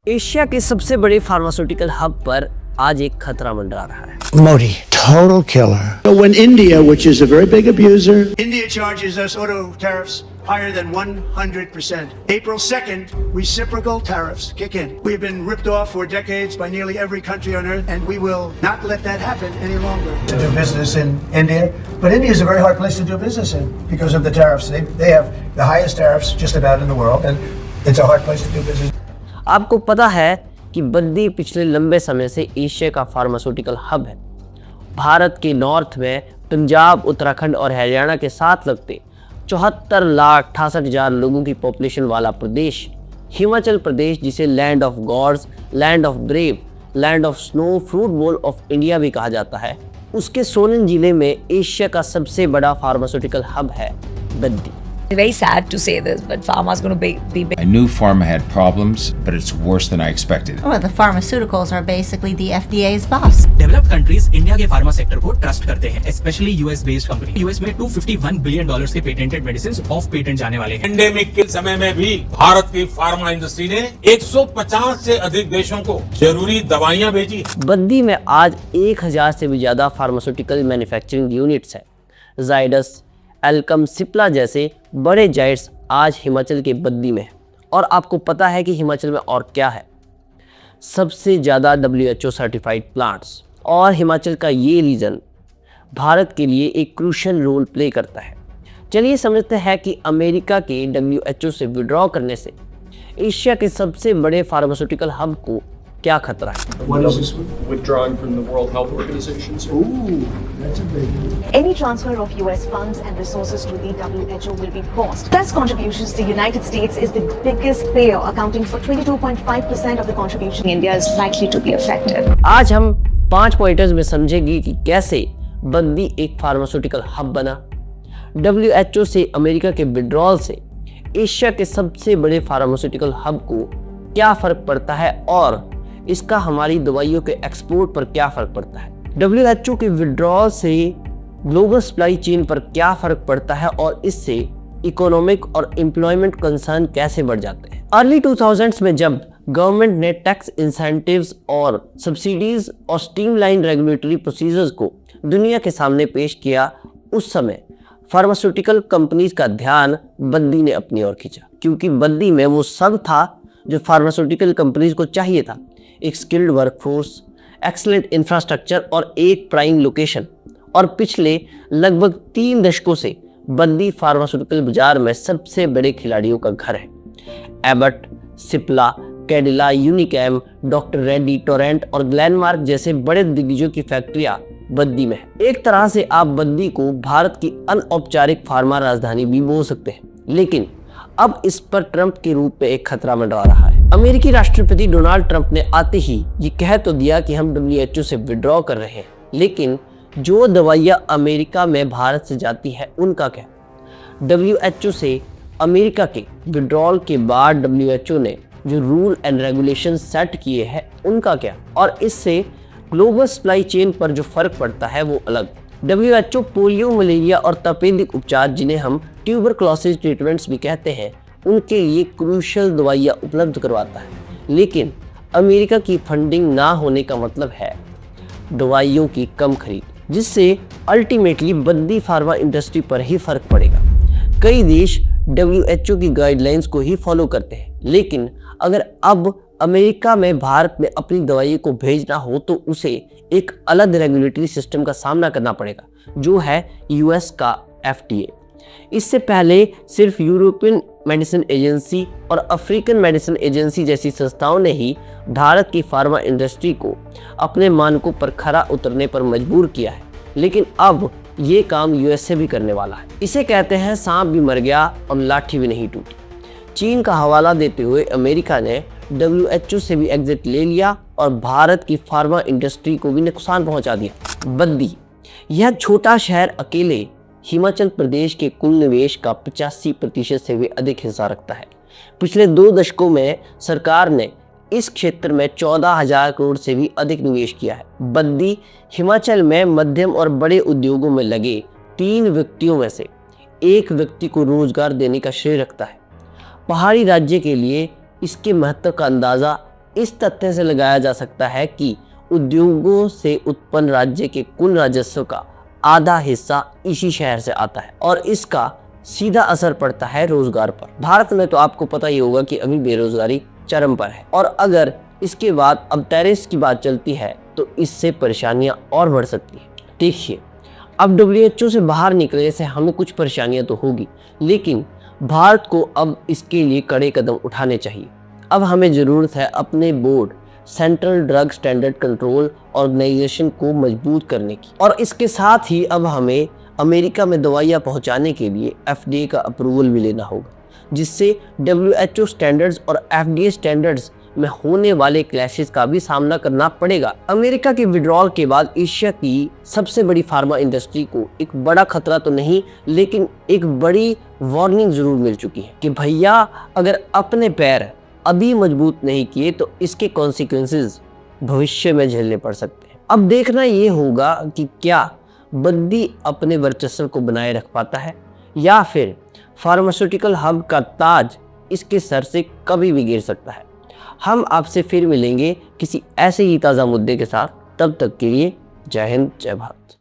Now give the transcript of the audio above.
Asia के सबसे बड़े फार्मास्यूटिकल हब पर आज एक खतरा मंडरा रहा है। Modi, total killer. So when India, which is a very big abuser, India charges us auto tariffs higher than 100%. April 2nd, reciprocal tariffs kick in. We've been ripped off for decades by nearly every country on earth, and we will not let that happen any longer. To do business in India, but India is a very hard place to do business in because of the tariffs. They have the highest tariffs just about in the world, and it's a hard place to do business. आपको पता है कि बद्दी पिछले लंबे समय से Asia का pharmaceutical hub है। भारत के नॉर्थ में पंजाब, उत्तराखंड और हरियाणा के साथ लगते 74,68,000 लोगों की पॉपुलेशन वाला प्रदेश हिमाचल प्रदेश, जिसे land of gods, land of brave, land of snow, fruit bowl of India भी कहा जाता है, उसके सोलन जिले में एशिया का सबसे बड़ा फार्मास्यूटिकल हब है Baddi. Very sad to say this, but pharma is going to be big. I knew pharma had problems, but it's worse than I expected. Well, the pharmaceuticals are basically the FDA's boss. Developed countries India के pharma sector को trust करते हैं, specially US based company. US में $251 billion के patented medicine of patent जाने वाले हैं। Pandemic के समय में भी भारत की फार्मा इंडस्ट्री ने 150 से अधिक देशों को जरूरी दवाइयां भेजी। बद्दी में आज 1000 से भी ज्यादा फार्मास्यूटिकल मैन्युफैक्चरिंग यूनिट्स हैं। जाइडस, एल्कम, सिप्ला जैसे बड़े जाइंट्स आज हिमाचल के बद्दी में है। और आपको पता है कि हिमाचल में और क्या है? सबसे ज़्यादा WHO सर्टिफाइड प्लांट्स। और हिमाचल का ये रीजन भारत के लिए एक क्रूशियल रोल प्ले करता है। चलिए समझते हैं कि अमेरिका के WHO से विड्रॉ करने से एशिया के सबसे बड़े फार्मास्यूटिकल हब को क्या खतरा है। Withdrawing from the World Health Organization. Ooh, that's a big deal. Any transfer of US funds and resources to the WHO will be paused. Plus contributions to the United States is the biggest payer, accounting for 22.5% of the contribution. India is likely to be affected. आज हम 5 pointers में समझेंगे कि कैसे बद्दी एक pharmaceutical hub बना, WHO से America के विड्रॉल से एशिया के सबसे बड़े फार्मास्यूटिकल हब को क्या फर्क पड़ता है और इसका हमारी दवाइयों के एक्सपोर्ट पर क्या फर्क पड़ता है। WHO के विड्रॉल से ग्लोबल सप्लाई चेन पर क्या फर्क पड़ता है और इससे इकोनॉमिक और एम्प्लॉयमेंट कंसर्न कैसे बढ़ जाते हैं। अर्ली 2000s में जब गवर्नमेंट ने टैक्स इंसेंटिव्स और सब्सिडीज और स्ट्रीमलाइन रेगुलेटरी प्रोसीजर्स को दुनिया के सामने पेश किया, उस समय फार्मास्यूटिकल कंपनीज का ध्यान बद्दी ने अपनी ओर खींचा, क्योंकि बद्दी में वो सब था जो फार्मास्यूटिकल कंपनीज को चाहिए था। एक स्किल्ड वर्कफोर्स, एक्सीलेंट इंफ्रास्ट्रक्चर और एक प्राइम लोकेशन। और पिछले लगभग 3 दशकों से बद्दी फार्मास्यूटिकल बाजार में सबसे बड़े खिलाड़ियों का घर है। Abbott, Cipla, Cadila, Unichem, doctor Reddy, Torrent और ग्लेनमार्क जैसे बड़े दिग्गजों की फैक्ट्रियां बद्दी में है। एक तरह से आप बद्दी को भारत की अनौपचारिक फार्मा राजधानी भी बोल सकते हैं। लेकिन अब इस पर ट्रंप के रूप में एक खतरा मंडरा रहा है। अमेरिकी राष्ट्रपति डोनाल्ड ट्रंप ने आते ही ये कह तो दिया कि हम WHO से विड्रॉ कर रहे हैं, लेकिन जो दवाइयाँ अमेरिका में भारत से जाती है उनका क्या? WHO से अमेरिका के विड्रॉल के बाद WHO ने जो रूल एंड रेगुलेशन सेट किए हैं उनका क्या? और इससे ग्लोबल सप्लाई चेन पर जो फर्क पड़ता है वो अलग। WHO पोलियो, मलेरिया और तपेदिक उपचार, जिन्हें हम ट्यूबरक्लोसिस ट्रीटमेंट्स भी कहते हैं, उनके लिए क्रूशियल दवाइयाँ उपलब्ध करवाता है। लेकिन अमेरिका की फंडिंग ना होने का मतलब है दवाइयों की कम खरीद, जिससे अल्टीमेटली बद्दी फार्मा इंडस्ट्री पर ही फर्क पड़ेगा। कई देश WHO की गाइडलाइंस को ही फॉलो करते हैं, लेकिन अगर अब अमेरिका में भारत में अपनी दवाइयों को भेजना हो तो उसे एक अलग रेगुलेटरी सिस्टम का सामना करना पड़ेगा, जो है US का FDA। इससे पहले सिर्फ यूरोपियन मेडिसिन एजेंसी और अफ्रीकन मेडिसिन एजेंसी जैसी संस्थाओं ने ही भारत की फार्मा इंडस्ट्री को अपने मानकों पर खरा उतरने पर मजबूर किया है, लेकिन अब ये काम USA भी करने वाला है। इसे कहते हैं सांप भी मर गया और लाठी भी नहीं टूटी। चीन का हवाला देते हुए अमेरिका ने WHO से भी एग्जिट ले लिया और भारत की फार्मा इंडस्ट्री को भी नुकसान पहुंचा दिया। बद्दी, यह छोटा शहर अकेले हिमाचल प्रदेश के कुल निवेश का 85% से भी अधिक हिस्सा रखता है। पिछले 2 दशकों में सरकार ने इस क्षेत्र में 14,000 करोड़ से भी अधिक निवेश किया है। बद्दी हिमाचल में मध्यम और बड़े उद्योगों में लगे 3 व्यक्तियों में से 1 व्यक्ति को रोजगार देने का श्रेय रखता है। पहाड़ी राज्य के लिए इसके महत्व का अंदाज़ा इस तथ्य से लगाया जा सकता है कि उद्योगों से उत्पन्न राज्य के कुल राजस्व का आधा हिस्सा इसी शहर से आता है और इसका सीधा असर पड़ता है रोजगार पर। भारत में तो आपको पता ही होगा कि अभी बेरोजगारी चरम पर है और अगर इसके बाद अब टैरिफ्स की बात चलती है तो इससे परेशानियां और बढ़ सकती हैं। देखिए, अब WHO से बाहर निकलने से हमें कुछ परेशानियां तो होगी, लेकिन भारत को अब इसके लिए कड़े कदम उठाने चाहिए। अब हमें ज़रूरत है अपने board central drug standard control organisation को मजबूत करने की, और इसके साथ ही अब हमें अमेरिका में दवाइयाँ पहुँचाने के लिए FDA का अप्रूवल भी लेना होगा, जिससे WHO स्टैंडर्ड्स और FDA स्टैंडर्ड्स में होने वाले क्लैशेस का भी सामना करना पड़ेगा। अमेरिका के विड्रॉल के बाद एशिया की सबसे बड़ी फार्मा इंडस्ट्री को एक बड़ा खतरा तो नहीं, लेकिन एक बड़ी वार्निंग ज़रूर मिल चुकी है कि भैया अगर अपने पैर अभी मजबूत नहीं किए तो इसके कॉन्सिक्वेंसेस भविष्य में झेलने पड़ सकते हैं। अब देखना ये होगा कि क्या बद्दी अपने वर्चस्व को बनाए रख पाता है या फिर फार्मास्यूटिकल हब का ताज इसके सर से कभी भी गिर सकता है। हम आपसे फिर मिलेंगे किसी ऐसे ही ताज़ा मुद्दे के साथ। तब तक के लिए जय हिंद, जय भारत।